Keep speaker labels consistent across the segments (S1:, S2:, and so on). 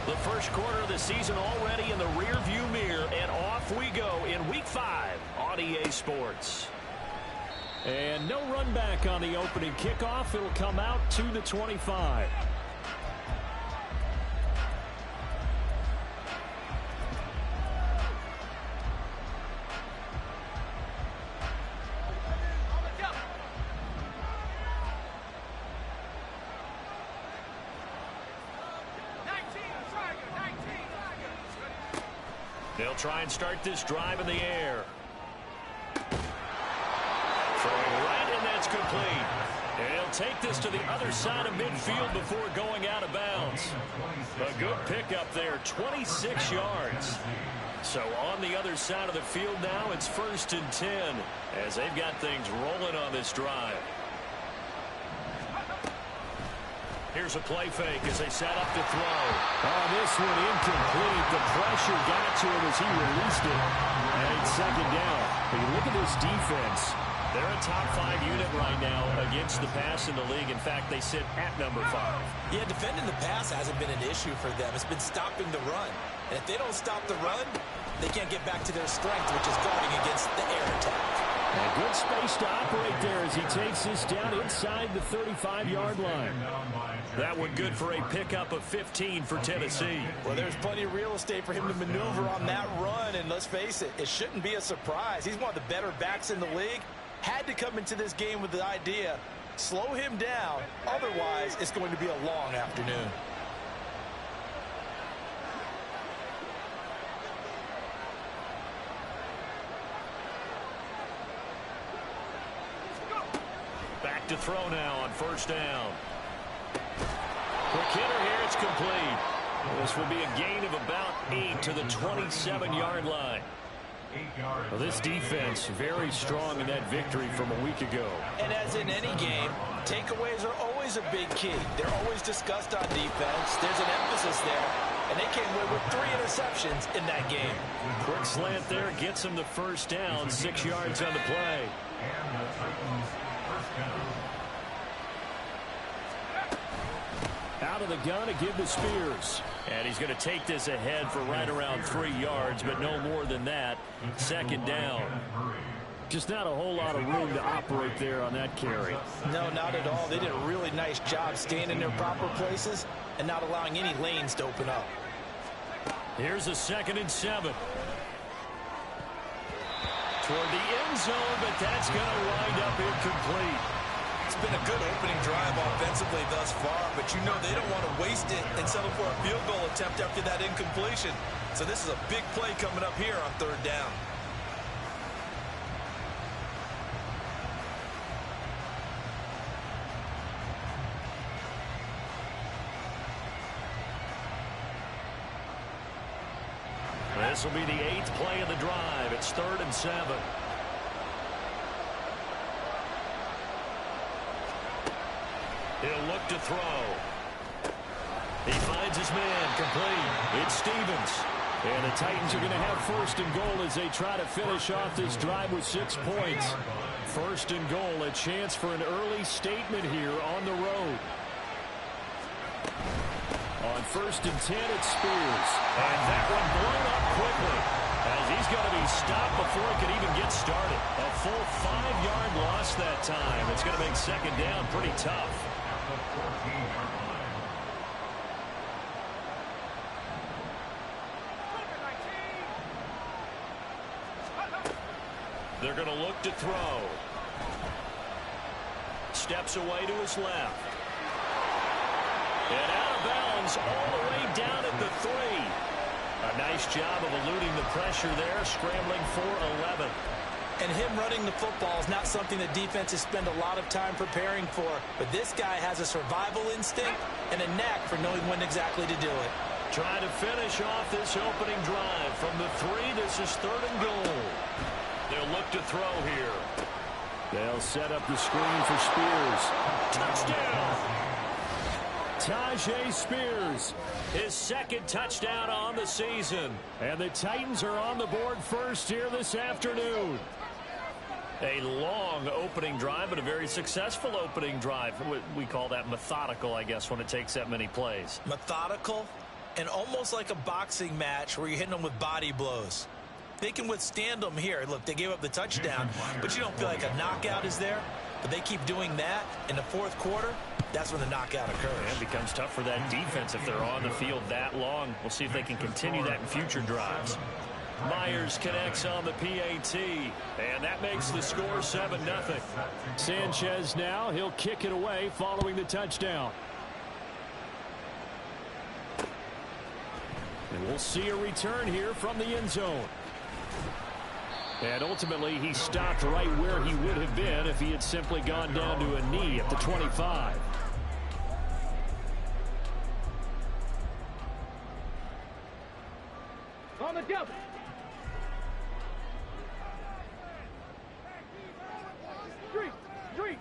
S1: The first quarter of the season already in the rearview mirror, and off we go in Week 5 on EA Sports.
S2: And no run back on the opening kickoff. It'll come out to the 25.
S1: They'll try and start this drive in the air. Throwing right, and that's complete. And he'll take this to the other side of midfield before going out of bounds. A good pickup there, 26 yards. So on the other side of the field now, it's 1st and 10 as they've got things rolling on this drive. Here's a play fake as they set up to throw.
S2: Oh, this one incomplete. The pressure got to him as he released it. And it's 2nd down. But you look at this defense.
S1: They're a top 5 unit right now against the pass in the league. In fact, they sit at number 5.
S3: Yeah, defending the pass hasn't been an issue for them. It's been stopping the run. And if they don't stop the run, they can't get back to their strength, which is guarding against the air attack.
S2: And good space to operate there as he takes this down inside the 35-yard line.
S1: That one good for a pickup of 15 for Tennessee.
S3: Well, there's plenty of real estate for him to maneuver on that run, and let's face it, it shouldn't be a surprise. He's one of the better backs in the league. Had to come into this game with the idea, slow him down, otherwise it's going to be a long afternoon.
S1: Back to throw now on 1st down. Quick hitter here, it's complete. This will be a gain of about 8 to the 27-yard line. Well, this defense very strong in that victory from a week ago.
S3: And as in any game, takeaways are always a big key. They're always discussed on defense. There's an emphasis there. And they came away with 3 interceptions in that game.
S1: Quick slant there gets them the 1st down, 6 yards on the play.
S2: Out of the gun to give to Spears.
S1: And he's going to take this ahead for right around 3 yards, but no more than that. 2nd down.
S2: Just not a whole lot of room to operate there on that carry.
S3: No, not at all. They did a really nice job staying in their proper places and not allowing any lanes to open up.
S1: Here's a 2nd and 7. Toward the end zone, but that's going to wind up incomplete.
S3: It's been a good opening drive offensively thus far, but you know they don't want to waste it and settle for a field goal attempt after that incompletion. So this is a big play coming up here on 3rd down.
S1: This will be the 8th play of the drive. It's 3rd and 7. He'll look to throw. He finds his man complete. It's Stevens.
S2: And the Titans are going to have 1st and goal as they try to finish off this drive with 6 points. 1st and goal, a chance for an early statement here on the road. On 1st and 10, it's Spears.
S1: And that one blown up quickly as he's going to be stopped before he could even get started. A full 5-yard loss that time. It's going to make 2nd down pretty tough. They're going to look to throw. Steps away to his left. And out of bounds all the way down at the 3. A nice job of eluding the pressure there, scrambling for 11.
S3: And him running the football is not something the defenses spend a lot of time preparing for. But this guy has a survival instinct and a knack for knowing when exactly to do it.
S1: Trying to finish off this opening drive from the 3. This is 3rd and goal. They'll look to throw here.
S2: They'll set up the screen for Spears.
S1: Touchdown!
S2: Tyjae Spears.
S1: His 2nd touchdown on the season.
S2: And the Titans are on the board first here this afternoon.
S1: A long opening drive, but a very successful opening drive. We call that methodical, I guess, when it takes that many plays.
S3: Methodical and almost like a boxing match where you're hitting them with body blows. They can withstand them here. Look, they gave up the touchdown, but you don't feel like a knockout is there. But they keep doing that in the fourth quarter. That's when the knockout occurs.
S1: And it becomes tough for that defense if they're on the field that long. We'll see if they can continue that in future drives. Myers connects on the PAT, and that makes the score 7-0.
S2: Sanchez now, he'll kick it away following the touchdown. And we'll see a return here from the end zone. And ultimately, he stopped right where he would have been if he had simply gone down to a knee at the 25.
S4: On the double. Three.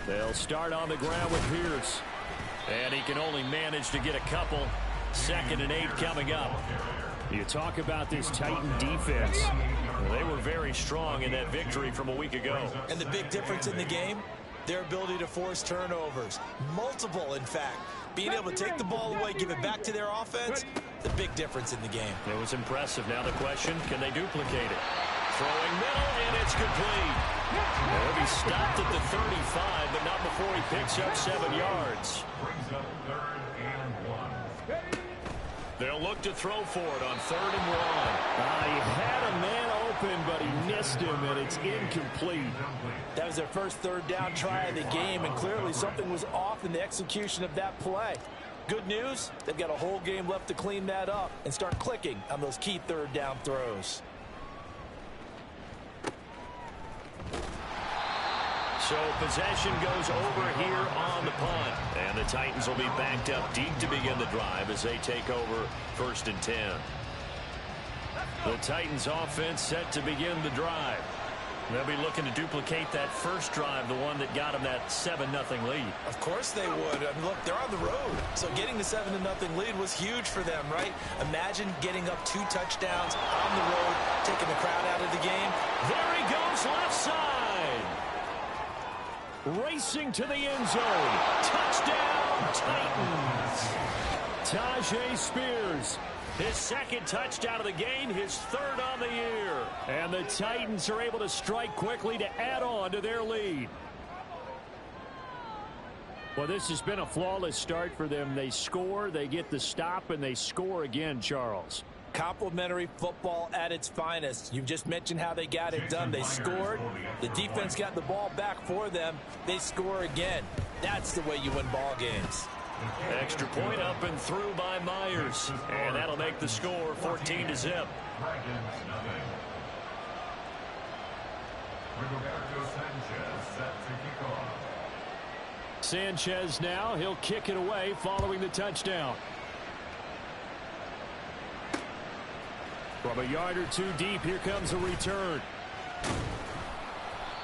S2: They'll start on the ground with Pierce.
S1: And he can only manage to get a couple. 2nd and 8 coming up.
S2: You talk about this Titan defense.
S1: They were very strong in that victory from a week ago.
S3: And the big difference in the game, their ability to force turnovers. Multiple, in fact. Being able to take the ball away, give it back to their offense, the big difference in the game.
S1: It was impressive. Now the question, can they duplicate it? Throwing middle, and it's complete. He'll be stopped at the 35, but not before he picks up 7 yards. They'll look to throw for it on 3rd and 1.
S2: He had a man open, but he missed him, and it's incomplete.
S3: That was their first 3rd down try of the game, and clearly something was off in the execution of that play. Good news, they've got a whole game left to clean that up and start clicking on those key 3rd down throws.
S1: So possession goes over here on the punt. And the Titans will be backed up deep to begin the drive as they take over 1st and 10. The Titans offense set to begin the drive. They'll be looking to duplicate that first drive, the one that got them that 7-0 lead.
S3: Of course they would. I mean, look, they're on the road. So getting the 7-0 lead was huge for them, right? Imagine getting up 2 touchdowns on the road, taking the crowd out of the game.
S2: There he goes, left side. Racing to the end zone. Touchdown, Titans. Tyjae Spears.
S1: His 2nd touchdown of the game, his 3rd on the year.
S2: And the Titans are able to strike quickly to add on to their lead. Well, this has been a flawless start for them. They score, they get the stop, and they score again, Charles.
S3: Complimentary football at its finest. You just mentioned how they got it done. They scored. The defense got the ball back for them. They score again. That's the way you win ball games.
S1: Extra point up and through by Myers. And that'll make the score 14-0.
S2: Sanchez now, he'll kick it away following the touchdown. From a yard or 2 deep, here comes a return.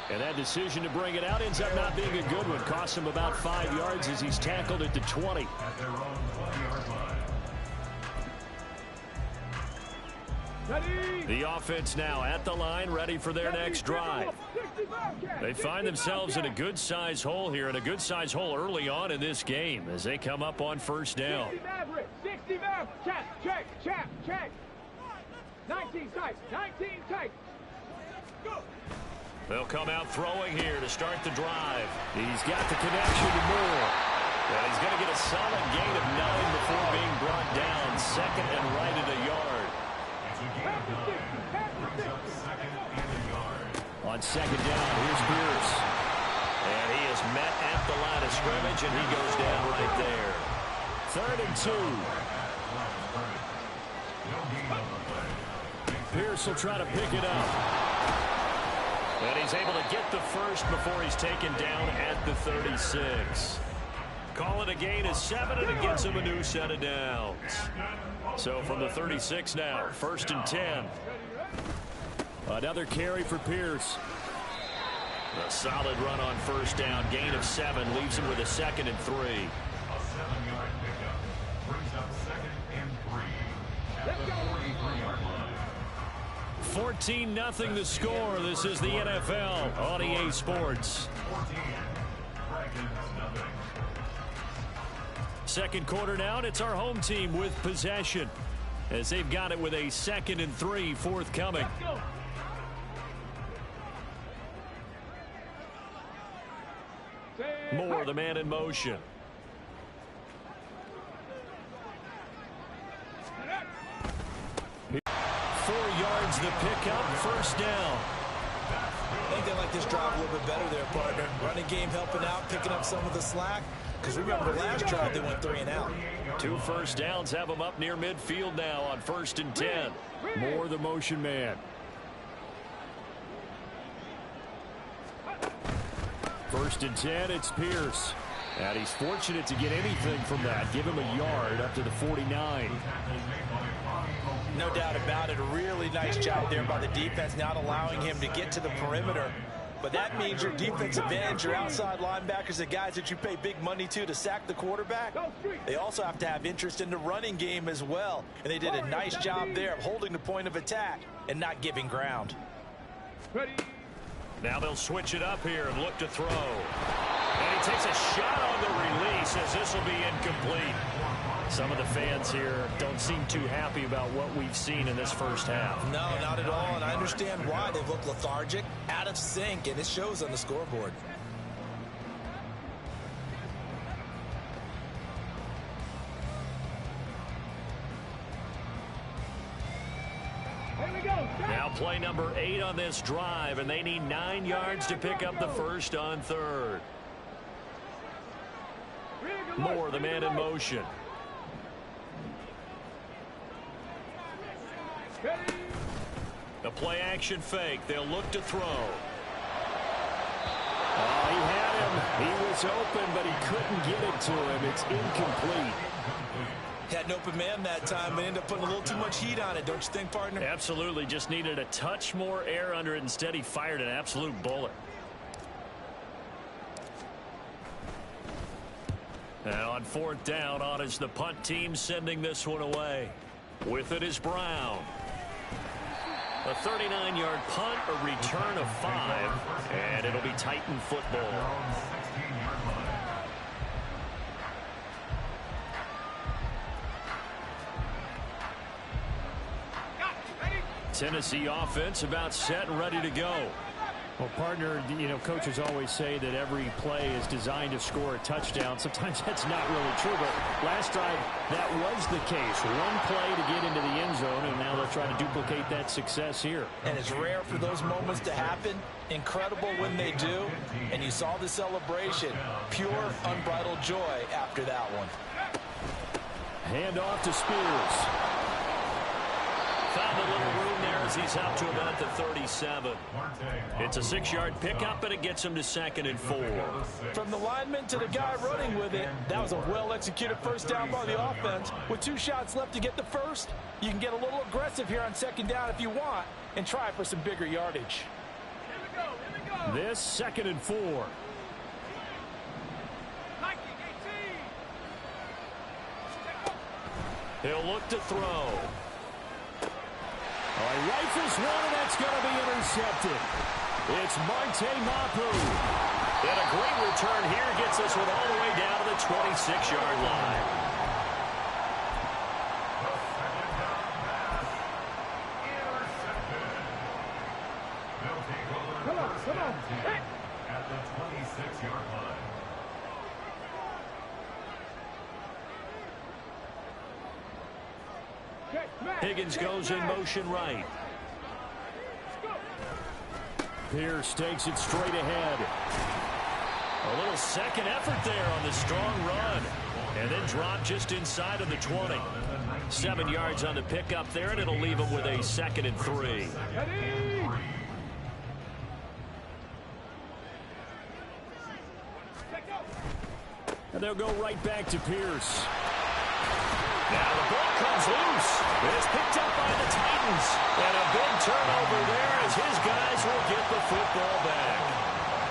S2: And that decision to bring it out ends up not being a good one. Costs him about 5 yards as he's tackled at the 20. The offense now at the line, ready for their next drive. They find themselves in a good-sized hole here, and a good-sized hole early on in this game as they come up on 1st down.
S4: 60 check. 19 tight. Go.
S1: They'll come out throwing here to start the drive.
S2: He's got the connection to Moore.
S1: And he's going to get a solid gain of 9 before being brought down. 2nd and right at a yard.
S2: On 2nd down, here's Pierce.
S1: And he is met at the line of scrimmage, and he goes down right there.
S2: 3rd and 2. Pierce will try to pick it up.
S1: And he's able to get the first before he's taken down at the 36. Call it a gain of 7, and it gets him a new set of downs. So from the 36 now, 1st and 10.
S2: Another carry for Pierce.
S1: A solid run on 1st down. Gain of 7 leaves him with a 2nd and 3. 14-0 the score. This is the NFL on EA Sports.
S2: Second quarter now, and it's our home team with possession as they've got it with a 2nd and 3 forthcoming. Moore, the man in motion. 4 yards the pickup, first down.
S3: I think they like this drive a little bit better there, partner. Running game helping out, picking up some of the slack. Because remember, the last drive they went 3 and out.
S2: 2 first downs have them up near midfield now on 1st and 10. Moore, the motion man. 1st and 10, it's Pierce. And he's fortunate to get anything from that. Give him a yard up to the 49.
S3: No doubt about it. A really nice job there by the defense, not allowing him to get to the perimeter. But that means your defensive ends, your outside linebackers, the guys that you pay big money to sack the quarterback, they also have to have interest in the running game as well. And they did a nice job there of holding the point of attack and not giving ground.
S2: Now they'll switch it up here and look to throw. And he takes a shot on the release as this will be incomplete. Some of the fans here don't seem too happy about what we've seen in this first half.
S3: No, not at all, and I understand why. They've looked lethargic, out of sync, and it shows on the scoreboard.
S2: Now play number 8 on this drive, and they need 9 yards to pick up the first on 3rd. Moore, the man in motion. The play action fake. They'll look to throw. Oh, he had him. He was open, but he couldn't get it to him. It's incomplete.
S3: Had an open man that time, but ended up putting a little too much heat on it, don't you think, partner?
S2: Absolutely. Just needed a touch more air under it. Instead, he fired an absolute bullet. Now on 4th down, on is the punt team sending this one away. With it is Brown. A 39-yard punt, a return of 5, and it'll be Titan football. Tennessee offense about set and ready to go. Well, partner, you know, coaches always say that every play is designed to score a touchdown. Sometimes that's not really true, but last drive, that was the case. One play to get into the end zone, and now they'll try to duplicate that success here.
S3: And it's rare for those moments to happen. Incredible when they do. And you saw the celebration. Pure, unbridled joy after that one.
S2: Hand off to Spears. Found a little room there as he's out to about the 37. It's a 6-yard pickup, and it gets him to 2nd and 4.
S3: From the lineman to the guy running with it, that was a well-executed first down by the offense. With 2 shots left to get the first, you can get a little aggressive here on 2nd down if you want and try for some bigger yardage.
S4: Here we go.
S2: This 2nd and 4.
S4: 19, 18.
S2: He'll look to throw. Oh, he rifles one, and that's going to be intercepted. It's Marte Mapu. And a great return here gets this one all the way down to the 26-yard line.
S4: Come on. Hey.
S5: At the 26-yard line.
S2: Higgins goes in motion right. Pierce takes it straight ahead. A little second effort there on the strong run. And then drop just inside of the 20. 7 yards on the pickup there, and it'll leave him with a 2nd and 3. And they'll go right back to Pierce. Now the ball comes loose. It's picked up by the Titans. And a big turnover there as his guys will get the football back.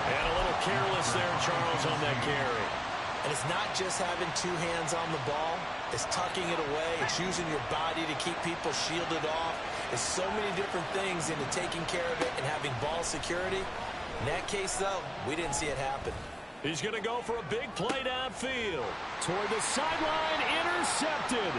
S2: And a little careless there, Charles, on that carry.
S3: And it's not just having 2 hands on the ball. It's tucking it away. It's using your body to keep people shielded off. It's so many different things into taking care of it and having ball security. In that case, though, we didn't see it happen.
S1: He's going to go for a big play downfield.
S2: Toward the sideline, intercepted.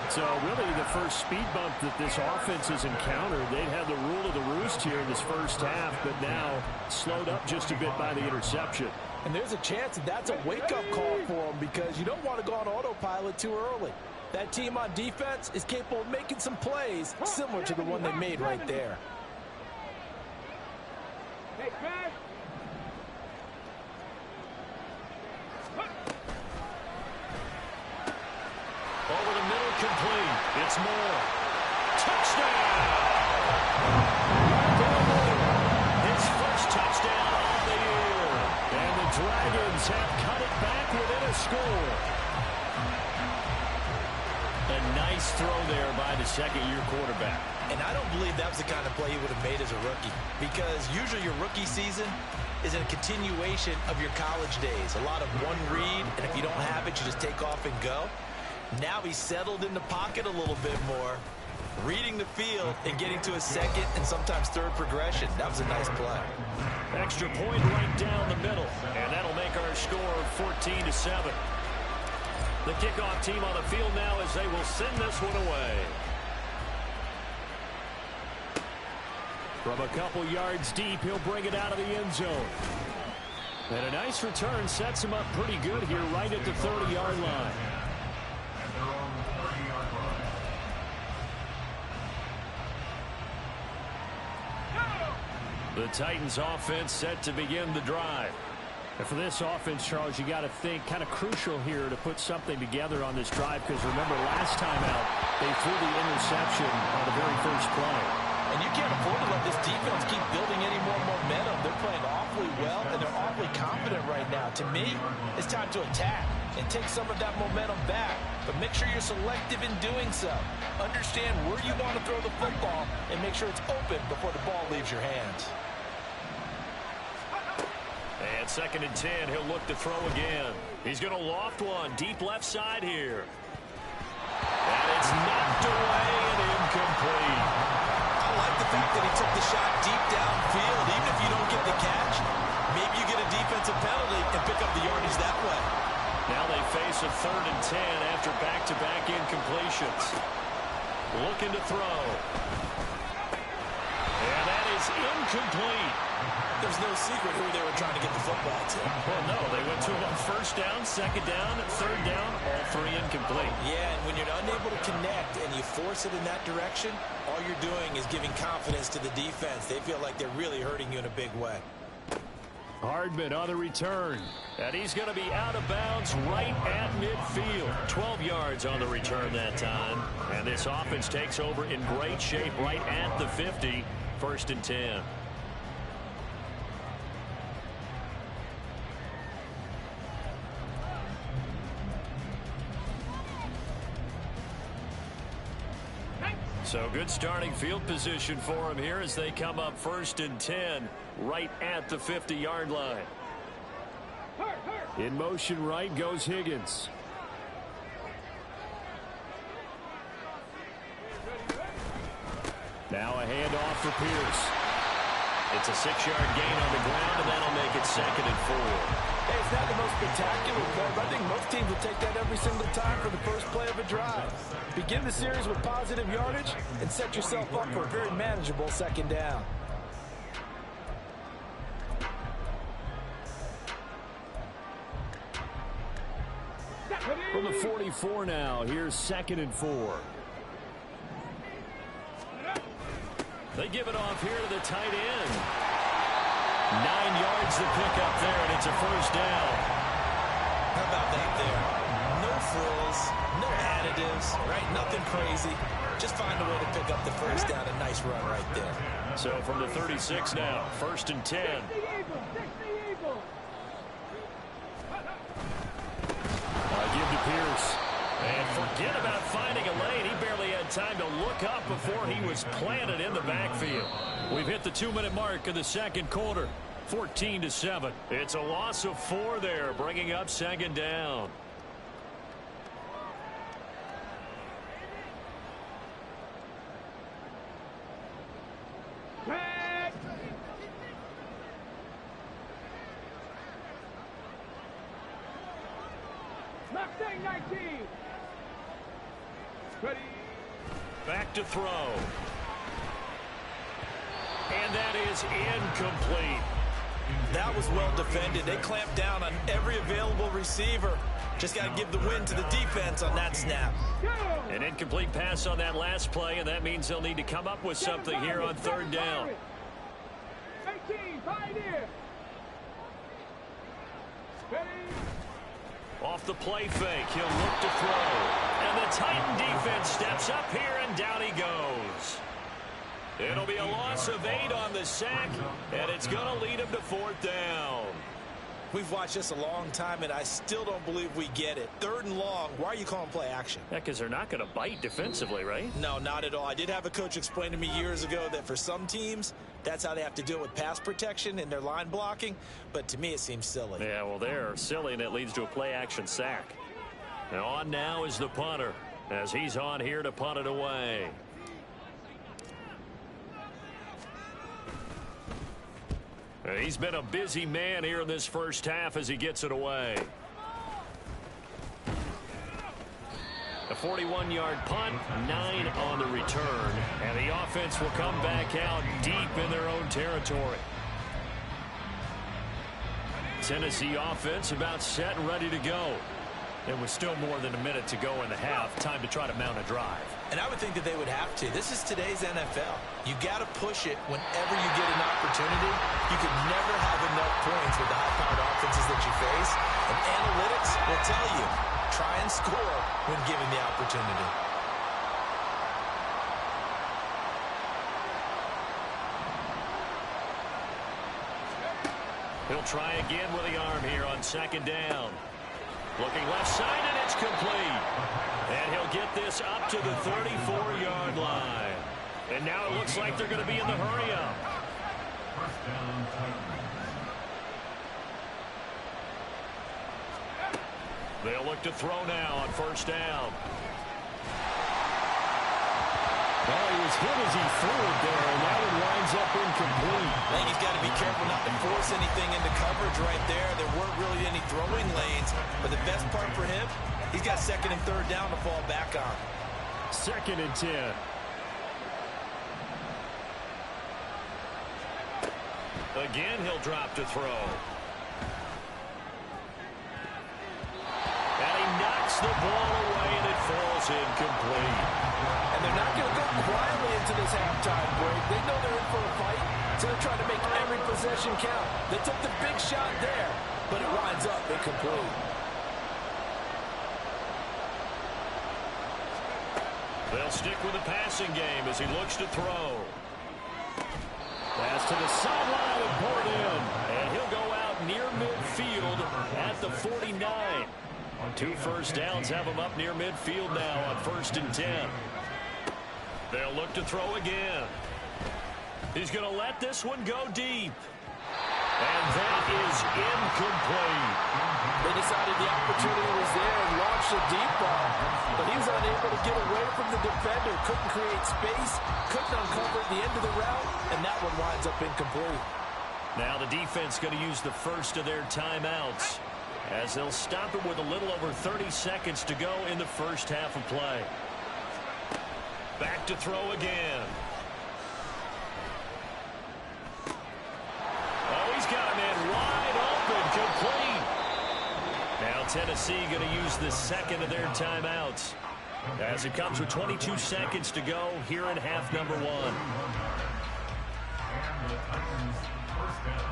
S2: So really the first speed bump that this offense has encountered, they'd had the rule of the roost here in this first half, but now slowed up just a bit by the interception.
S3: And there's a chance that that's a wake-up call for them because you don't want to go on autopilot too early. That team on defense is capable of making some plays similar to the one they made right there.
S4: Hey, back.
S1: Over the middle, complete. It's Moore. Touchdown! His first touchdown of the year.
S2: And the Dragons have cut it back within a score.
S1: A nice throw there by the second-year quarterback.
S3: And I don't believe that was the kind of play he would have made as a rookie because usually your rookie season is a continuation of your college days. A lot of one read, and if you don't have it, you just take off and go. Now he's settled in the pocket a little bit more, reading the field and getting to a second and sometimes third progression. That was a nice play.
S1: Extra point right down the middle, and that'll make our score 14-7. The kickoff team on the field now as they will send this one away.
S2: From a couple yards deep, he'll bring it out of the end zone. And a nice return sets him up pretty good here right at the 30-yard line.
S1: The Titans offense set to begin the drive.
S2: And for this offense, Charles, you got to think kind of crucial here to put something together on this drive because remember last time out, they threw the interception on the very first play.
S3: And you can't afford to let this defense keep building any more momentum. They're playing awfully well, and they're awfully confident right now. To me, it's time to attack and take some of that momentum back. But make sure you're selective in doing so. Understand where you want to throw the football and make sure it's open before the ball leaves your hands.
S1: And 2nd and 10, he'll look to throw again. He's going to loft one deep left side here. And it's knocked away and incomplete.
S3: I like the fact that he took the shot deep downfield. Even if you don't get the catch, maybe you get a defensive penalty and pick up the yardage that way.
S1: Now they face a 3rd and 10 after back-to-back incompletions. Looking to throw. And that is incomplete.
S3: There's no secret who they were trying to get the football to.
S1: Well, no, they went to him on 1st down, 2nd down, 3rd down, all 3 incomplete.
S3: Yeah, and when you're unable to connect and you force it in that direction, all you're doing is giving confidence to the defense. They feel like they're really hurting you in a big way.
S2: Hardman on the return.
S1: And he's going to be out of bounds right at midfield. 12 yards on the return that time. And this offense takes over in great shape right at the 50. 1st and 10. So good starting field position for him here as they come up 1st and 10 right at the 50-yard line.
S2: In motion right goes Higgins. Now a handoff for Pierce.
S1: It's a 6-yard gain on the ground, and that'll make it 2nd and 4.
S3: Hey, it's not the most spectacular play, but I think most teams will take that every single time for the first play of a drive. Begin the series with positive yardage and set yourself up for a very manageable 2nd down.
S2: From the 44 now, here's 2nd and 4.
S1: They give it off here to the tight end. 9 yards to pick up there, and it's a 1st down.
S3: How about that there? No frills, no additives, right? Nothing crazy. Just find a way to pick up the 1st down. A nice run right there.
S1: So from the 36 now, 1st and 10.
S2: Give to Pierce.
S1: And forget about finding a lane. He barely had time to look up before he was planted in the backfield.
S2: We've hit the 2-minute mark of the 2nd quarter. 14-7.
S1: It's a loss of 4 there, bringing up 2nd down.
S4: Mustang 19. Ready.
S2: Back to throw. And that is incomplete.
S3: That was well defended. They clamped down on every available receiver. Just got to give the win to the defense on that snap.
S2: An incomplete pass on that last play, and that means they'll need to come up with something here on third down.
S4: 18, Pioneer. Ready.
S2: Off the play fake, he'll look to throw. And the Titan defense steps up here, and down he goes. It'll be a loss of 8 on the sack, and it's going to lead him to fourth down.
S3: We've watched this a long time, and I still don't believe we get it. Third and long, why are you calling play action?
S2: Yeah, because they're not going to bite defensively, right?
S3: No, not at all. I did have a coach explain to me years ago that for some teams, that's how they have to deal with pass protection and their line blocking, but to me it seems silly.
S2: Yeah, well, they're silly, and it leads to a play action sack. Now on now is the punter, as he's on here to punt it away. He's been a busy man here in this first half as he gets it away. A 41-yard punt, 9 on the return, and the offense will come back out deep in their own territory. Tennessee offense about set and ready to go. There was still more than a minute to go in the half. Time to try to mount a drive.
S3: And I would think that they would have to. This is today's NFL. You got to push it whenever you get an opportunity. You could never have enough points with the high-powered offenses that you face. And analytics will tell you, try and score when given the opportunity.
S2: He'll try again with the arm here on second down. Looking left side, and it's complete. And he'll get this up to the 34-yard line. And now it looks like they're going to be in the hurry-up.
S5: First down, Titans.
S2: They'll look to throw now on first down.
S1: Well, he was hit as he threw it there, and that one winds up incomplete.
S3: I think he's got to be careful not to force anything into coverage right there. There weren't really any throwing lanes, but the best part for him, he's got second and third down to fall back on.
S1: 2nd and 10.
S2: Again, he'll drop to throw. And he knocks the ball away, and it falls incomplete.
S3: And they're not going to go quietly into this halftime break. They know they're in for a fight, so they're trying to make every possession count. They took the big shot there, but it winds up incomplete.
S2: They'll stick with the passing game as he looks to throw.
S1: Pass to the sideline and poured in.
S2: And he'll go out near midfield at the 49. 2 first downs have him up near midfield now on 1st and 10. They'll look to throw again. He's going to let this one go deep. And that is incomplete.
S3: They decided the opportunity was there and launched a deep ball, but he was unable to get away from the defender, couldn't create space, couldn't uncover the end of the route, and that one winds up incomplete.
S2: Now the defense going to use the first of their timeouts as they'll stop it with a little over 30 seconds to go in the first half of play. Back to throw again. Oh, he's got a man wide open, complete. Now Tennessee going to use the second of their timeouts as it comes with 22 seconds to go here in half number 1.
S5: And the Titans, first down.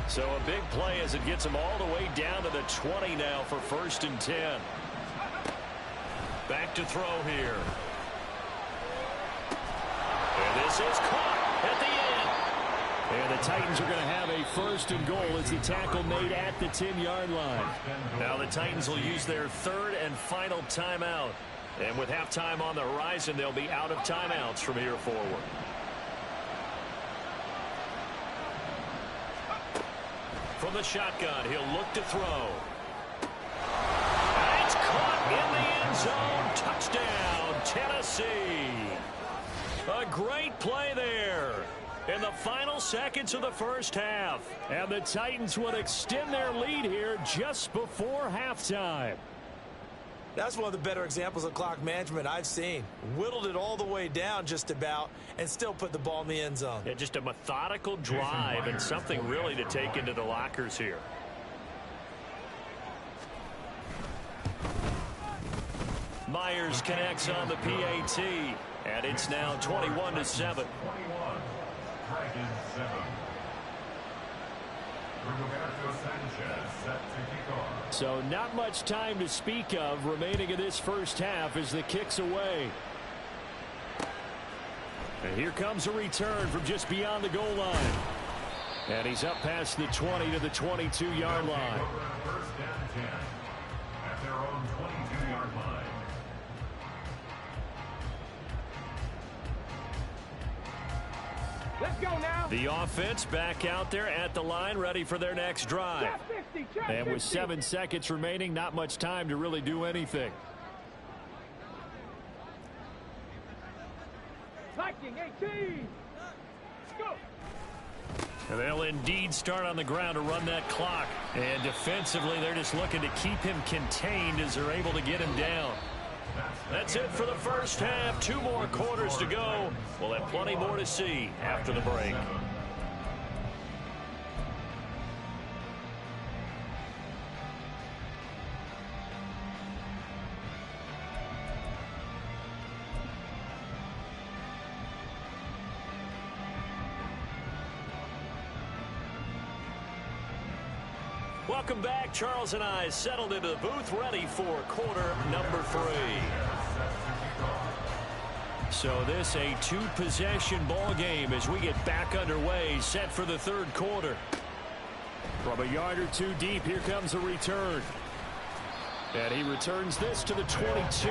S2: So a big play as it gets them all the way down to the 20 now for 1st and 10. Back to throw here. And this is caught at the end.
S1: And the Titans are going to have a 1st and goal as the tackle made at the 10-yard line.
S2: Now the Titans will use their 3rd and final timeout. And with halftime on the horizon, they'll be out of timeouts from here forward. From the shotgun, he'll look to throw. And it's caught in the end zone. Touchdown, Tennessee. A great play there. in the final seconds of the first half. And the Titans will extend their lead here just before halftime.
S3: That's one of the better examples of clock management I've seen. Whittled it all the way down just about and still put the ball in the end zone.
S2: Yeah, just a methodical drive and something really to take into the lockers here. Myers connects on the PAT, and it's now 21-7. So not much time to speak of remaining in this first half as the kick's away. And here comes a return from just beyond the goal line. And he's up past the 20 to the 22-yard line.
S5: First down 10 at their own 22-yard line.
S4: Let's go now.
S2: The offense back out there at the line, ready for their next drive.
S4: Check 50, check
S2: And with
S4: 50.
S2: 7 seconds remaining, not much time to really do anything.
S4: Viking 18. Go.
S2: And they'll indeed start on the ground to run that clock. And defensively, they're just looking to keep him contained as they're able to get him down. That's it for the first half. 2 more quarters to go. We'll have plenty more to see after the break. Welcome back. Charles and I settled into the booth, ready for quarter number 3. So this a 2-possession ball game as we get back underway, set for the third quarter. From a yard or 2 deep, here comes a return. And he returns this to the 22.
S5: First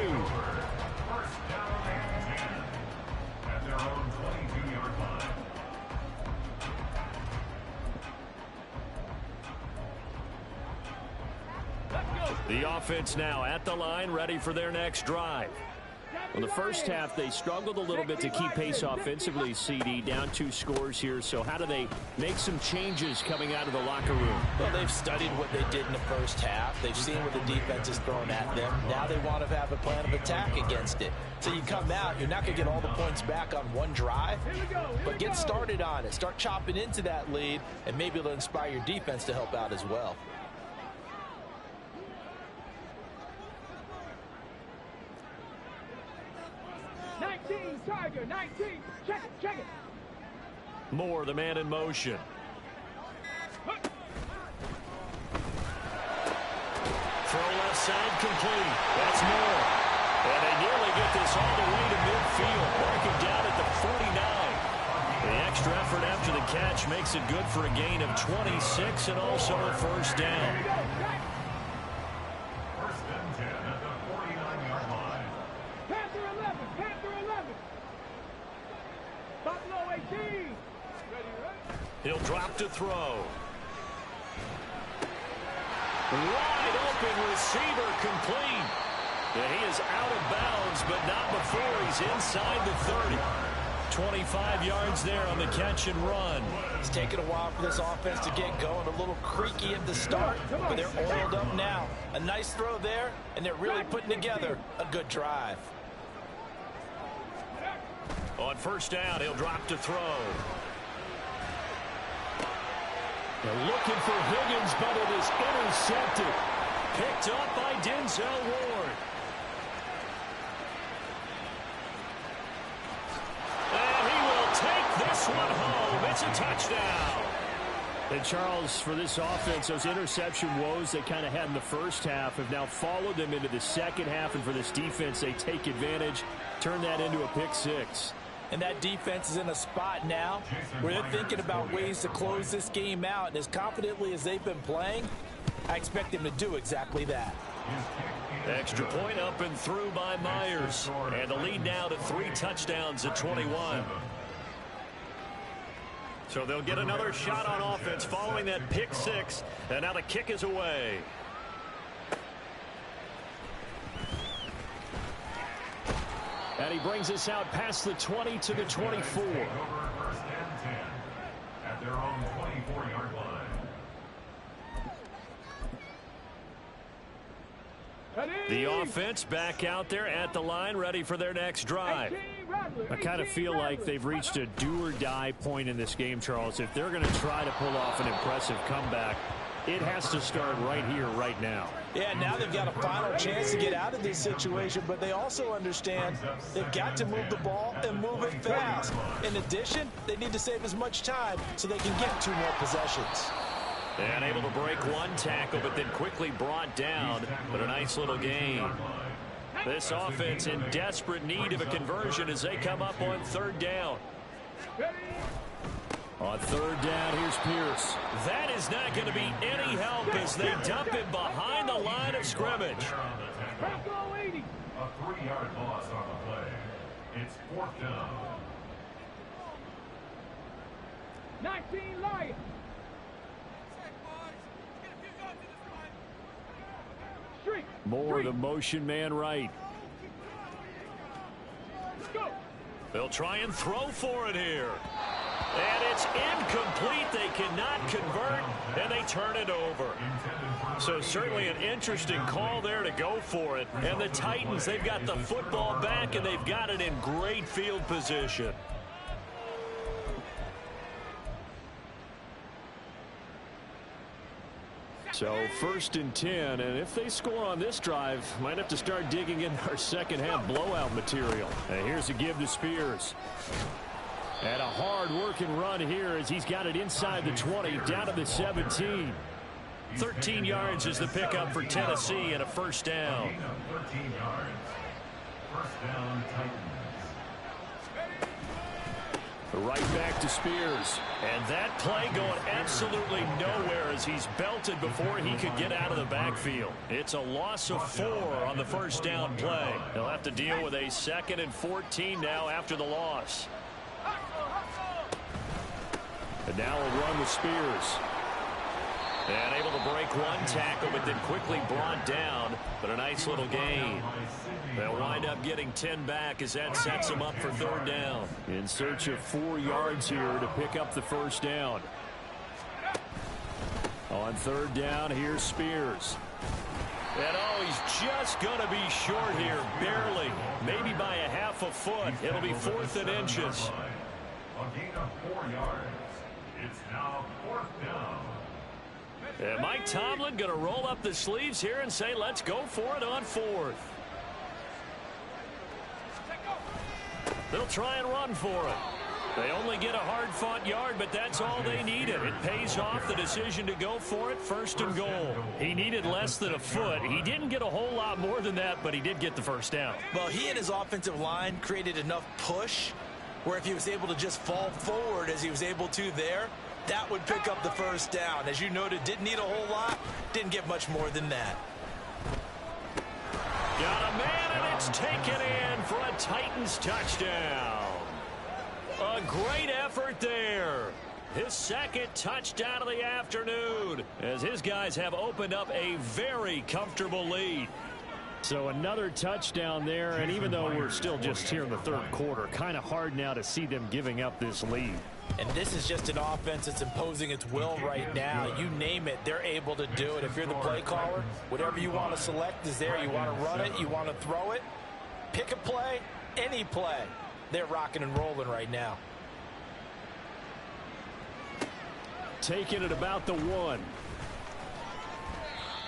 S5: down and 10 at their own 22-yard line.
S2: The offense now at the line, ready for their next drive. Well, the first half, they struggled a little bit to keep pace offensively, CD, down 2 scores here. So how do they make some changes coming out of the locker room?
S3: Well, they've studied what they did in the first half. They've seen what the defense is throwing at them. Now they want to have a plan of attack against it. So you come out, you're not going to get all the points back on one drive, but get started on it. Start chopping into that lead, and maybe it'll inspire your defense to help out as well.
S4: Tiger 19. Check it, check it.
S2: Moore, the man in motion. Throw left side complete. That's Moore. And they nearly get this all the way to midfield. Marking down at the 49. The extra effort after the catch makes it good for a gain of 26 and also a first down.
S5: First and 10 at the 49-yard line.
S4: Panther 11, Panther 11. Buffalo 18. Ready, right?
S2: He'll drop to throw. Wide open receiver complete. And he is out of bounds, but not before he's inside the 30. 25 yards there on the catch and run.
S3: It's taken a while for this offense to get going. A little creaky at the start, but they're oiled up now. A nice throw there, and they're really putting together a good drive.
S2: On first down, he'll drop to throw. They're looking for Higgins, but it is intercepted. Picked up by Denzel Ward. And he will take this one home. It's a touchdown. And Charles, for this offense, those interception woes they kind of had in the first half have now followed them into the second half. And for this defense, they take advantage, turn that into a pick six.
S3: And that defense is in a spot now where they're thinking about ways to close this game out. And as confidently as they've been playing, I expect them to do exactly that.
S2: Extra point up and through by Myers. And the lead now to 3 touchdowns at 21. So they'll get another shot on offense following that pick six. And now the kick is away. And he brings us out past the 20 to the 24.
S5: First and 10. 24-yard line.
S2: The offense back out there at the line, ready for their next drive. I kind of feel like they've reached a do-or-die point in this game, Charles. If they're going to try to pull off an impressive comeback, it has to start right here, right now.
S3: Yeah, now they've got a final chance to get out of this situation, but they also understand they've got to move the ball and move it fast. In addition, they need to save as much time so they can get 2 more possessions.
S2: And able to break one tackle, but then quickly brought down. But a nice little gain. This offense in desperate need of a conversion as they come up on 3rd down. On 3rd down, here's Pierce. That is not going to be any help as they dump it behind the line of scrimmage.
S5: A 3-yard loss on the play. It's 4th down.
S4: 19 Lions.
S2: More the motion man right.
S4: Go.
S2: They'll try and throw for it here. And it's incomplete. They cannot convert, and they turn it over. So certainly an interesting call there to go for it. And the Titans, they've got the football back, and they've got it in great field position. So 1st and 10, and if they score on this drive, might have to start digging in our second half blowout material. And here's a give to Spears. And a hard-working run here as he's got it inside the 20, down to the 17. 13 yards is the pickup for Tennessee and a 1st down.
S5: 13 yards. 1st down, Titans.
S2: Right back to Spears. And that play going absolutely nowhere as he's belted before he could get out of the backfield. It's a loss of 4 on the 1st down play. They'll have to deal with a 2nd and 14 now after the loss. And now we'll run with Spears. And able to break one tackle, but then quickly brought down. But a nice little gain. They'll wind up getting 10 back as that sets them up for 3rd down. In search of 4 yards here to pick up the 1st down. On 3rd down, here's Spears. And oh, he's just going to be short here, barely. Maybe by a half a foot. It'll be 4th and inches.
S5: A gain of 4 yards. It's now 4th down.
S2: And Mike Tomlin going to roll up the sleeves here and say, let's go for it on 4th. They'll try and run for it. They only get a hard-fought yard, but that's all they needed. It pays off the decision to go for it, 1st and goal. He needed less than a foot. He didn't get a whole lot more than that, but he did get the 1st down.
S3: Well, he and his offensive line created enough push where if he was able to just fall forward as he was able to there, that would pick up the 1st down. As you noted, didn't need a whole lot, didn't get much more than that.
S2: Got a man, and it's taken in for a Titans touchdown. A great effort there. His 2nd touchdown of the afternoon as his guys have opened up a very comfortable lead. So another touchdown there, and even though we're still just here in the 3rd quarter, kind of hard now to see them giving up this lead.
S3: And this is just an offense that's imposing its will right now. You name it, they're able to do it. If you're the play caller, whatever you want to select is there. You want to run it, you want to throw it. Pick a play, any play. They're rocking and rolling right now.
S2: Taking it about the 1.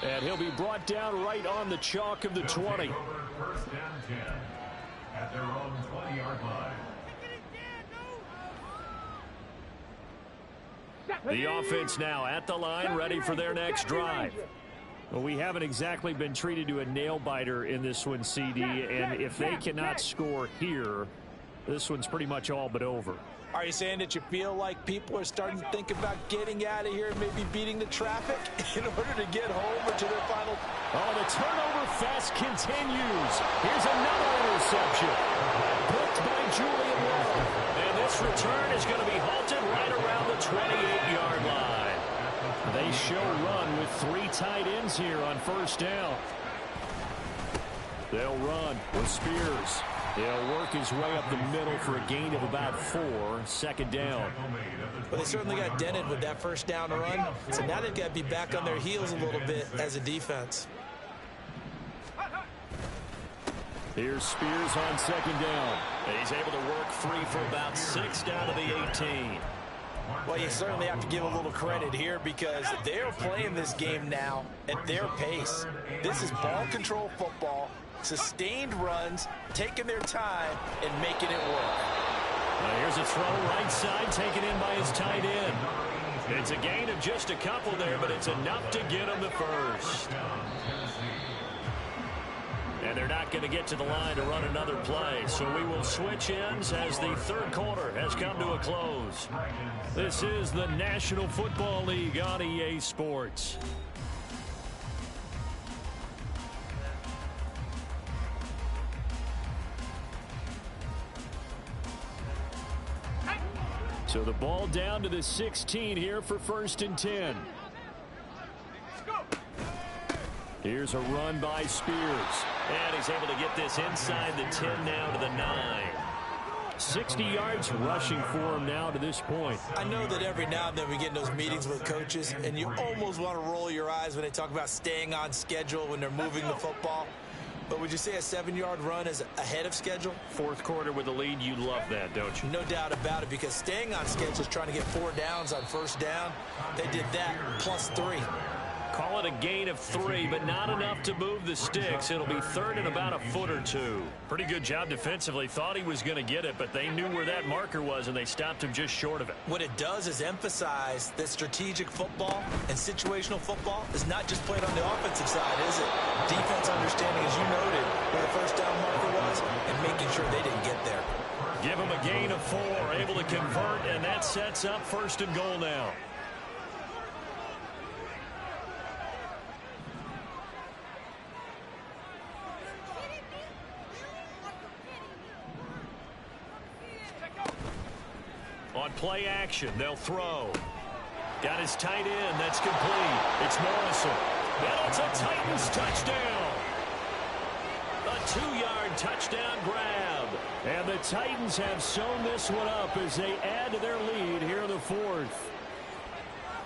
S2: And he'll be brought down right on the chalk of the 20.
S5: 1st down 10 at their own 20-yard line.
S2: The offense now at the line, ready for their next drive. Well, we haven't exactly been treated to a nail-biter in this one, CD, and if they cannot score here, this one's pretty much all but over.
S3: Are you saying that you feel like people are starting to think about getting out of here and maybe beating the traffic in order to get home or to their final?
S2: Oh, the turnover fest continues. Here's another interception. Picked by Julian Love. And this return is going to be halted right around the 28-yard line. They show run with 3 tight ends here on 1st down. They'll run with Spears. He'll work his way up the middle for a gain of about 4, second down.
S3: Well, they certainly got dented with that first down run, so now they've got to be back on their heels a little bit as a defense.
S2: Here's Spears on second down.
S1: He's able to work free for about 6 down to the 18.
S3: Well, you certainly have to give a little credit here because they're playing this game now at their pace. This is ball control football, sustained runs, taking their time and making it work.
S2: Here's a throw right side taken in by his tight end.
S1: It's a gain of just a couple there, but it's enough to get him the first. And they're not going to get to the line to run another play. So we will switch ends as the third quarter has come to a close. This is the National Football League on EA Sports. So the ball down to the 16 here for 1st and 10. Here's a run by Spears. And he's able to get this inside the 10 now to the 9.
S2: 60 yards rushing for him now to this point.
S3: I know that every now and then we get in those meetings with coaches, and you almost want to roll your eyes when they talk about staying on schedule when they're moving the football. But would you say a 7-yard run is ahead of schedule?
S1: Fourth quarter with the lead, you love that, don't you?
S3: No doubt about it, because staying on schedule is trying to get 4 downs on first down. They did that plus 3.
S1: Call it a gain of 3, but not enough to move the sticks. It'll be third and about a foot or 2.
S2: Pretty good job defensively. Thought he was going to get it, but they knew where that marker was, and they stopped him just short of it.
S3: What it does is emphasize that strategic football and situational football is not just played on the offensive side, is it? Defense understanding, as you noted, where the first down marker was, and making sure they didn't get there.
S2: Give him a gain of 4, able to convert, and that sets up 1st and goal now. On play action, they'll throw. Got his tight end. That's complete. It's Morrison. And it's a Titans touchdown. A 2-yard touchdown grab. And the Titans have sewn this one up as they add to their lead here in the 4th.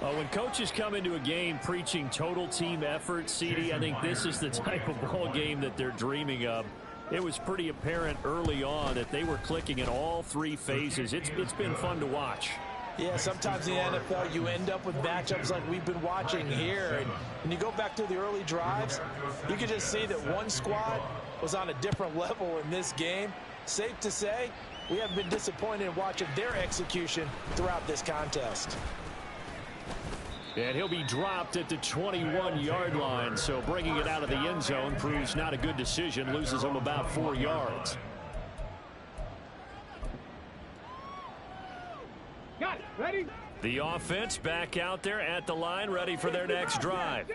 S2: When coaches come into a game preaching total team effort, CD, I think this is the type of ball game that they're dreaming of. It was pretty apparent early on that they were clicking in all 3 phases. It's been fun to watch.
S3: Yeah, sometimes in the NFL you end up with matchups like we've been watching here. And when you go back to the early drives, you can just see that one squad was on a different level in this game. Safe to say, we haven't been disappointed in watching their execution throughout this contest.
S2: And he'll be dropped at the 21-yard line, so bringing it out of the end zone proves not a good decision, loses him about 4 yards.
S4: Got it. Ready?
S2: The offense back out there at the line, ready for their next drive.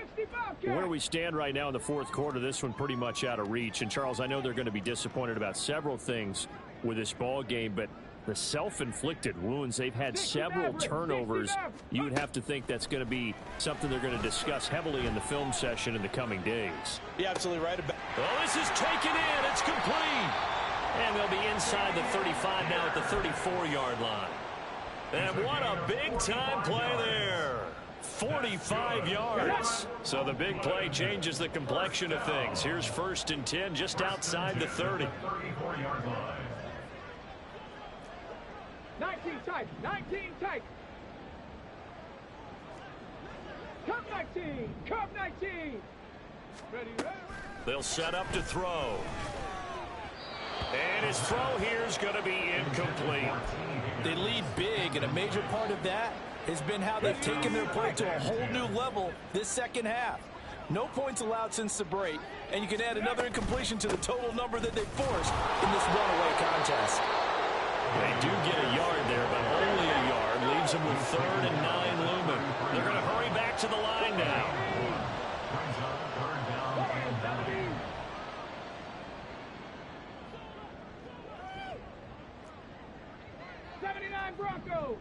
S2: Where we stand right now in the 4th quarter, this one pretty much out of reach. And, Charles, I know they're going to be disappointed about several things with this ball game, but the self-inflicted wounds, they've had several turnovers. You would have to think that's going to be something they're going to discuss heavily in the film session in the coming days.
S3: You're absolutely right about.
S2: Oh, this is taken in. It's complete.
S1: And they'll be inside the 35 now at the 34-yard line.
S2: And what a big-time play there. 45 yards. So the big play changes the complexion of things. Here's 1st and 10 just outside the 30.
S4: 19 tight. 19 tight. Come 19. Come 19. Ready, ready.
S2: They'll set up to throw. And his throw here is going to be incomplete.
S3: They lead big, and a major part of that has been how they've taken their play to a whole new level this second half. No points allowed since the break, and you can add another incompletion to the total number that they forced in this runaway contest.
S2: They do get a yard there, but only a yard. Leaves them with 3rd and 9 looming. They're going to hurry back to the line now.
S4: 79 Broncos.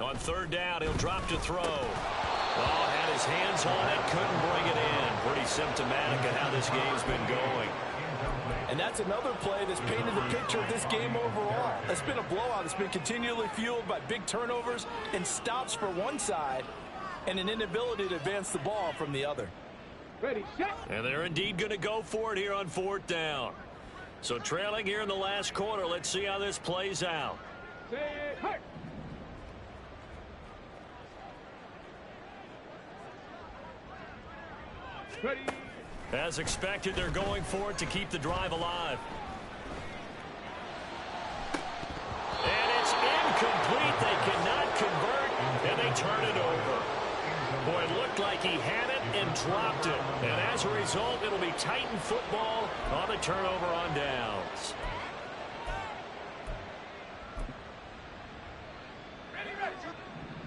S2: On 3rd down, he'll drop to throw. Oh, had his hands on it, couldn't bring it in. Pretty symptomatic of how this game's been going.
S3: And that's another play that's painted the picture of this game overall. It's been a blowout. It's been continually fueled by big turnovers and stops for one side and an inability to advance the ball from the other.
S4: Ready, set.
S2: And they're indeed going to go for it here on 4th down. So trailing here in the last quarter. Let's see how this plays out.
S4: Say, hurt. Ready.
S2: As expected, they're going for it to keep the drive alive. And it's incomplete. They cannot convert, and they turn it over. Boy, it looked like he had it and dropped it. And as a result, it'll be Titan football on the turnover on downs.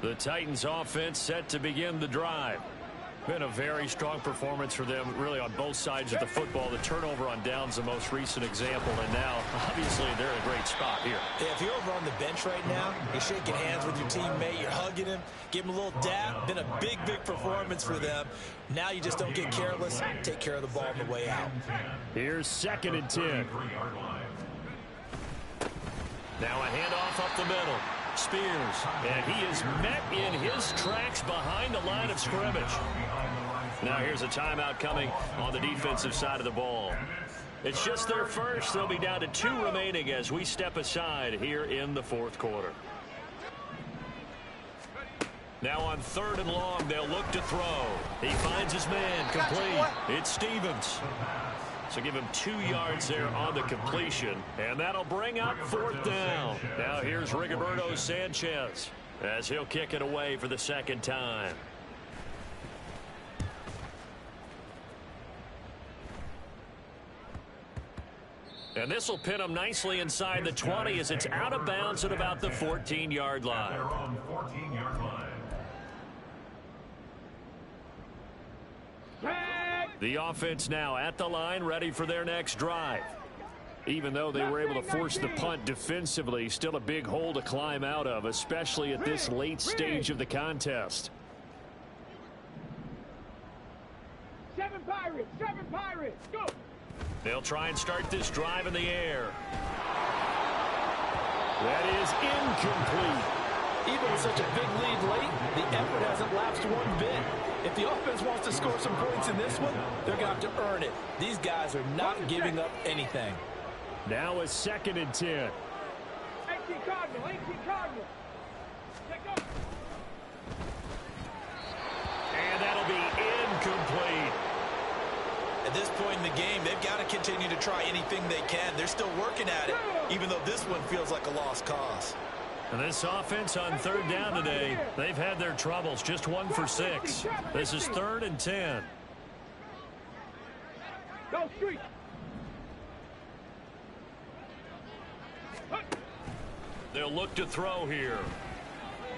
S2: The Titans offense set to begin the drive. Been a very strong performance for them, really, on both sides of the football. The turnover on downs, the most recent example, and now, obviously, they're in a great spot here.
S3: Yeah, if you're over on the bench right now, you're shaking hands with your teammate, you're hugging him, give him a little dap. Been a big, big performance for them. Now you just don't get careless. Take care of the ball on the way out.
S2: Here's 2nd and 10. Now a handoff up the middle. Spears, and he is met in his tracks behind the line of scrimmage. Now here's a timeout coming on the defensive side of the ball. It's just their first. They'll be down to 2 remaining as we step aside here in the 4th quarter. Now on 3rd and long, they'll look to throw. He finds his man, complete. It's Stevens. So give him 2 yards there on the completion, and that'll bring up 4th down. Now here's Rigoberto Sanchez as he'll kick it away for the 2nd time. And this will pin him nicely inside the 20 as it's out of bounds at about the 14-yard line. The offense now at the line, ready for their next drive. Even though they were able to force the punt defensively, still a big hole to climb out of, especially at this late stage of the contest.
S4: 7 Pirates, 7 Pirates, go!
S2: They'll try and start this drive in the air. That is incomplete.
S3: Even with such a big lead late, the effort hasn't lapsed one bit. If the offense wants to score some points in this one, they're going to have to earn it. These guys are not giving up anything.
S2: Now a 2nd and 10.
S4: 18 Cardinal, 18 Cardinal. Let go.
S2: And that'll be incomplete.
S3: At this point in the game, they've got to continue to try anything they can. They're still working at it, even though this one feels like a lost cause.
S2: And this offense on 3rd down today, they've had their troubles. Just 1 for 6. This is 3rd and 10.
S4: Go street.
S2: They'll look to throw here.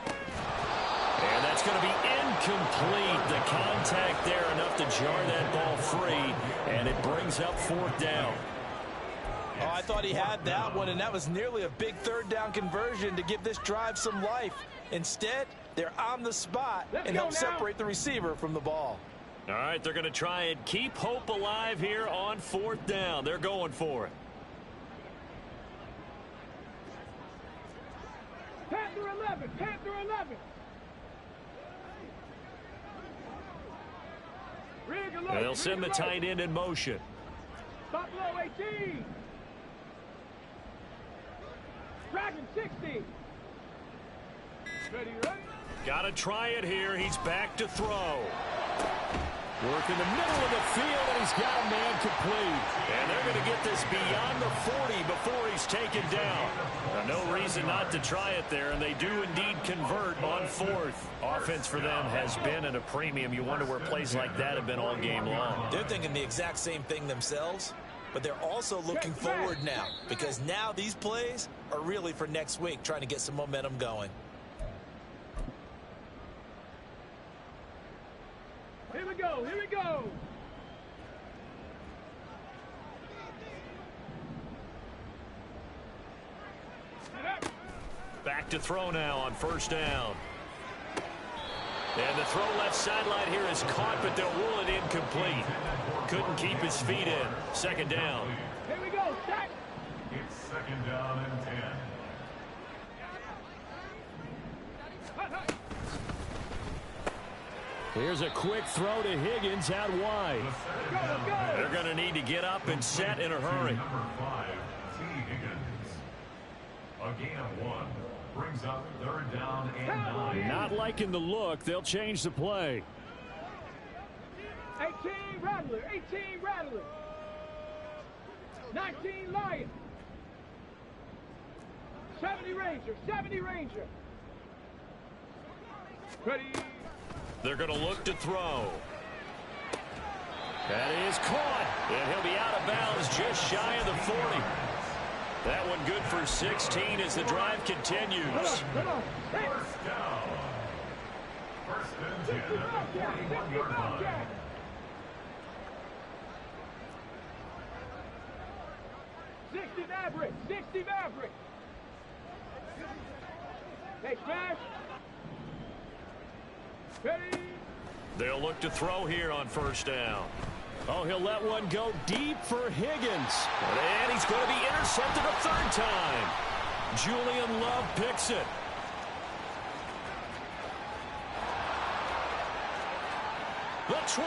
S2: And that's going to be incomplete. The contact there enough to jar that ball free, and it brings up 4th down.
S3: Oh, I thought he had that one, and that was nearly a big 3rd down conversion to give this drive some life. Instead, they're on the spot and help separate the receiver from the ball.
S2: All right, they're going to try and keep hope alive here on 4th down. They're going for it.
S4: Panther 11, Panther 11.
S2: They'll send the tight end in motion.
S4: Buffalo 18. Dragon 60. Ready, ready.
S2: Got to try it here. He's back to throw. Work in the middle of the field, and he's got a man complete. And they're going to get this beyond the 40 before he's taken down. Now, no reason not to try it there, and they do indeed convert on 4th. Offense for them has been at a premium. You wonder where plays like that have been all game long.
S3: They're thinking the exact same thing themselves, but they're also looking forward now, because now these plays are really for next week, trying to get some momentum going.
S4: Here we go, here we go.
S2: Back to throw now on 1st down. And the throw left sideline here is caught, but they'll rule it incomplete. Couldn't keep his feet in. 2nd down.
S4: Here we go.
S5: Second down and 10.
S2: Here's a quick throw to Higgins out wide. They're going to need to get up and set in a hurry.
S5: Number 5, T. Higgins. A gain of 1 brings up third down and 9.
S2: Not liking the look. They'll change the play.
S4: 18 Rattler, 18 Rattler. 19 Lion. 70 Ranger, 70 Ranger. Ready.
S2: They're going to look to throw. That is caught. And he'll be out of bounds just shy of the 40. That one good for 16 as the drive continues.
S4: Come on.
S5: First down. First and 10 at the 41-yard line.
S4: 60 Maverick, 60 Maverick. Hey, smash. Ready.
S2: They'll look to throw here on first down. Oh, he'll let one go deep for Higgins. And he's going to be intercepted a third time. Julian Love picks it. The 20.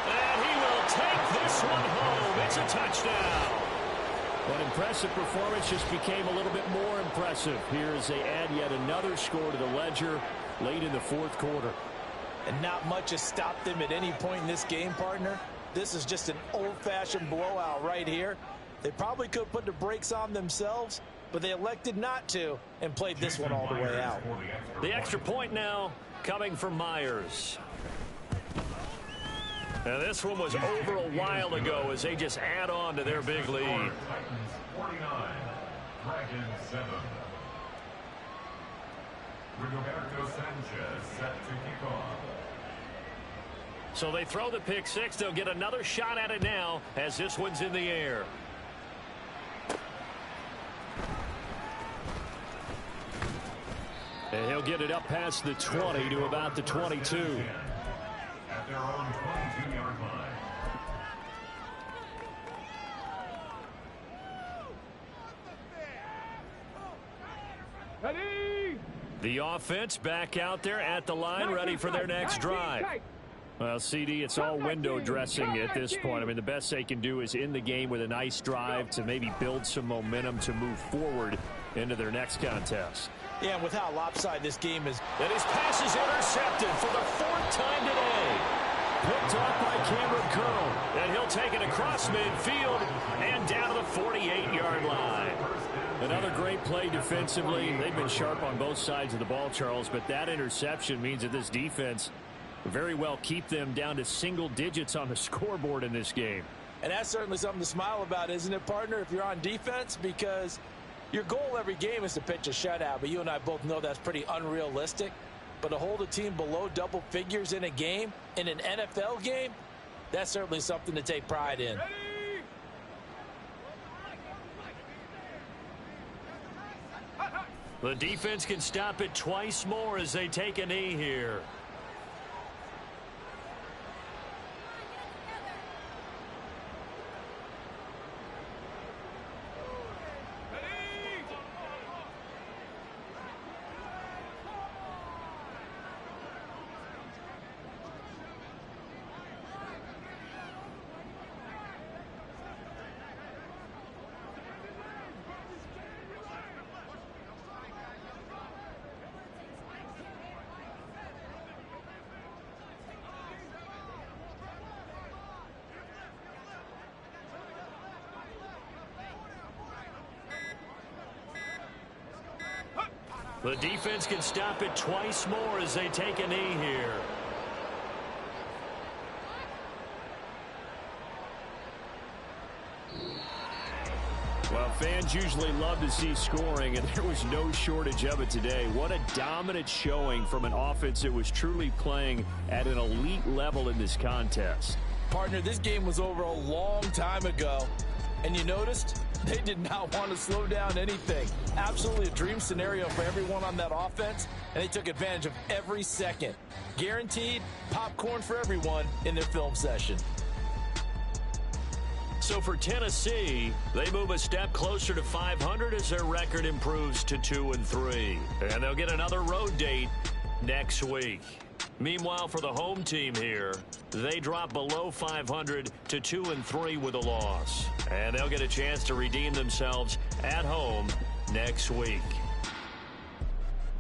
S2: And he will take this one home. It's a touchdown. An impressive performance just became a little bit more impressive here as they add yet another score to the ledger late in the fourth quarter.
S3: And not much has stopped them at any point in this game, partner. This is just an old-fashioned blowout right here. They probably could have put the brakes on themselves, but they elected not to and played this one all the way out.
S2: The extra point now coming from Myers. Now this one was over a while ago as they just add on to their big lead.
S5: Titans 49, Dragons 7. Rigoberto Sanchez set to kick off.
S2: So they throw the pick six. They'll get another shot at it now as this one's in the air. And he'll get it up past the 20 to about the 22.
S5: At their own 22-yard line.
S4: Ready.
S2: The offense back out there at the line, ready for their next drive. Well, CD, it's all window dressing at this point. I mean, the best they can do is in the game with a nice drive to maybe build some momentum to move forward into their next contest.
S3: Yeah, and with how lopsided this game is.
S2: And his pass is intercepted for the fourth time today. Picked up by Cameron Curl. And he'll take it across midfield and down to the 48-yard line. Another great play defensively. They've been sharp on both sides of the ball, Charles, but that interception means that this defense very well keep them down to single digits on the scoreboard in this game.
S3: And that's certainly something to smile about, isn't it, partner, if you're on defense? Because your goal every game is to pitch a shutout, but you and I both know that's pretty unrealistic. But to hold a team below double figures in a game, in an NFL game, that's certainly something to take pride in.
S4: Ready.
S2: The defense can stop it twice more as they take a knee here. The defense can stop it twice more as they take a knee here. Well, fans usually love to see scoring, and there was no shortage of it today. What a dominant showing from an offense that was truly playing at an elite level in this contest.
S3: Partner, this game was over a long time ago, and you noticed they did not want to slow down anything. Absolutely a dream scenario for everyone on that offense, and they took advantage of every second. Guaranteed popcorn for everyone in their film session.
S2: So for Tennessee, they move a step closer to 500 as their record improves to 2-3. And they'll get another road date next week. Meanwhile, for the home team here, they drop below 500 to 2-3 with a loss. And they'll get a chance to redeem themselves at home next week.